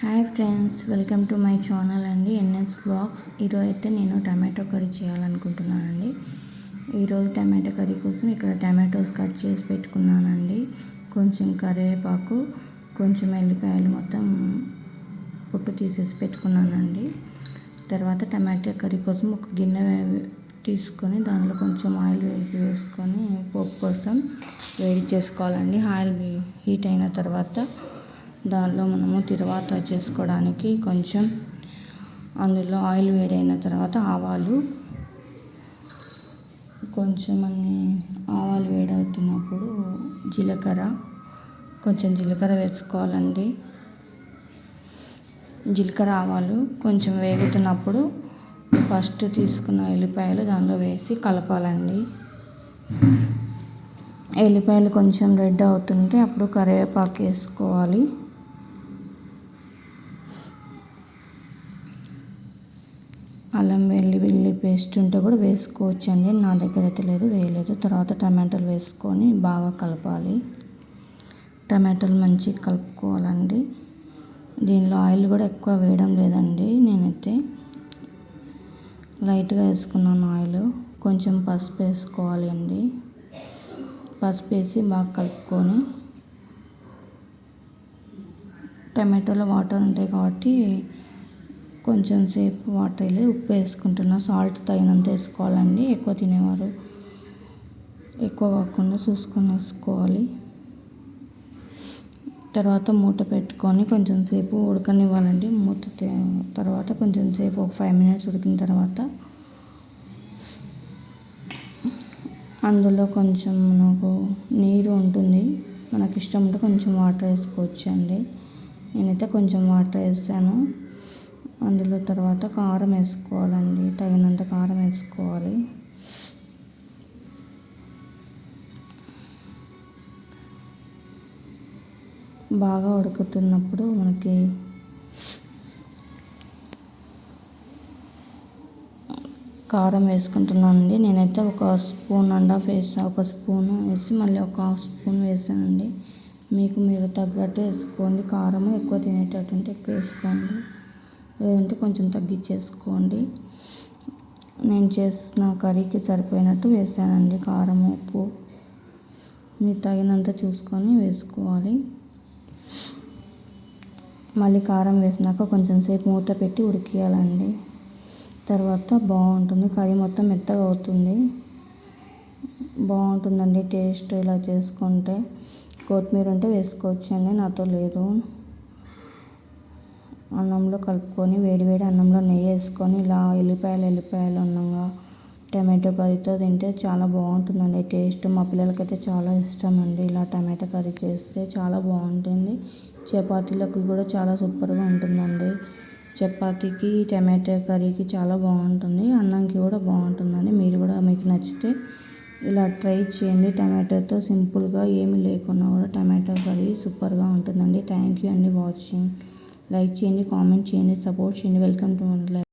Hi friends, welcome to my channel అండి NS blogs. ఈరోజు అయితే నేను టమాటో కర్రీ చేయాలనుకుంటున్నానండి. ఈరోజు టమాటో కర్రీ కోసం ఇక్కడ టమాటోస్ కట్ చేసి పెట్టుకున్నానండి. కొంచెం కరివేపాకు, కొంచెం ఎల్లిపాయలు మొత్తం పొట్టు తీసేసి పెట్టుకున్నానండి. తర్వాత టమాటో కర్రీ కోసం ఒక గిన్నె తీసుకొని దానిలో కొంచెం ఆయిల్ వేసుకొని పోపు కోసం వేడి చేసుకోవాలండి. ఆయిల్ హీట్ అయిన తర్వాత దానిలో మనము తిరువాత చేసుకోవడానికి కొంచెం అందులో ఆయిల్ వేడైన తర్వాత ఆవాలు ఆవాలు వేడవుతున్నప్పుడు జీలకర్ర వేసుకోవాలండి. జీలకర్ర ఆవాలు కొంచెం వేగుతున్నప్పుడు ఫస్ట్ తీసుకున్న ఎల్లిపాయలు దానిలో వేసి కలపాలండి. ఎల్లిపాయలు కొంచెం రెడ్ అవుతుంటే అప్పుడు కరివేపాకు వేసుకోవాలి. అల్లం వెల్లుల్లి పేస్ట్ ఉంటే కూడా వేసుకోవచ్చు అండి. నా దగ్గర అయితే వేయలేదు. తర్వాత టమాటాలు వేసుకొని బాగా కలపాలి. టమాటాలు మంచిగా కలుపుకోవాలండి. దీనిలో ఆయిల్ కూడా ఎక్కువ వేయడం లేదండి. నేనైతే లైట్గా వేసుకున్నాను ఆయిల్. కొంచెం పసుపు వేసుకోవాలి అండి. పసుపు వేసి బాగా కలుపుకొని టమాటోలో వాటర్ ఉంటాయి కాబట్టి కొంచెం సేపు వాటర్ వేసి ఉప్పు వేసుకుంటున్నా. సాల్ట్ తగినంత వేసుకోవాలండి. ఎక్కువ తినేవారు ఎక్కువ కాకుండా చూసుకొని వేసుకోవాలి. తర్వాత మూత పెట్టుకొని కొంచెం సేపు ఉడకనివ్వాలండి. తర్వాత కొంచెం సేపు ఒక 5 minutes ఉడికిన తర్వాత అందులో కొంచెం మనకు నీరు ఉంటుంది. మనకు ఇష్టం ఉంటే కొంచెం వాటర్ వేసుకోవచ్చు అండి. నేనైతే కొంచెం వాటర్ వేసాను. అందులో తర్వాత కారం వేసుకోవాలండి. తగినంత కారం వేసుకోవాలి. బాగా ఉడుకుతున్నప్పుడు మనకి కారం వేసుకుంటున్నానండి. నేనైతే 1.5 స్పూన్ వేసాను. 1 స్పూన్ వేసి మళ్ళీ 1/2 స్పూన్ వేసానండి. మీరు తగ్గట్టు వేసుకోండి. కారం ఎక్కువ తినేటట్టు ఉంటే ఎక్కువ వేసుకోండి, లేదంటే కొంచెం తగ్గించేసుకోండి. నేను చేసిన కర్రీకి సరిపోయినట్టు వేసానండి. కారం ఉప్పు మీరు తగినంత చూసుకొని వేసుకోవాలి. మళ్ళీ కారం వేసినాక కొంచెం సేపు మూత పెట్టి ఉడికియాలండి. తర్వాత బాగుంటుంది. కర్రీ మొత్తం మెత్తగా అవుతుంది. బాగుంటుందండి టేస్ట్. ఇలా చేసుకుంటే కొత్తిమీర ఉంటే వేసుకోవచ్చు అండి. నాతో లేదు. అన్నంలో కలుపుకొని వేడివేడి అన్నంలో నెయ్యి వేసుకొని ఇలా ఎల్లిపాయలు అన్నంగా టమాటో కర్రీతో తింటే చాలా బాగుంటుందండి టేస్ట్. మా పిల్లలకైతే చాలా ఇష్టం అండి. ఇలా టమాటో కర్రీ చేస్తే చాలా బాగుంటుంది. చపాతీలోకి కూడా చాలా సూపర్గా ఉంటుందండి. చపాతీకి టమాటో కర్రీకి చాలా బాగుంటుంది. అన్నంకి కూడా బాగుంటుందండి. మీకు నచ్చితే ఇలా ట్రై చేయండి. టమాటోతో సింపుల్గా ఏమీ లేకున్నా కూడా టమాటో కర్రీ సూపర్గా ఉంటుందండి. థ్యాంక్ యూ అండి వాచింగ్. లైక్ చేయండి, కామెంట్ చేయండి, సపోర్ట్ చేయండి. Welcome to my life.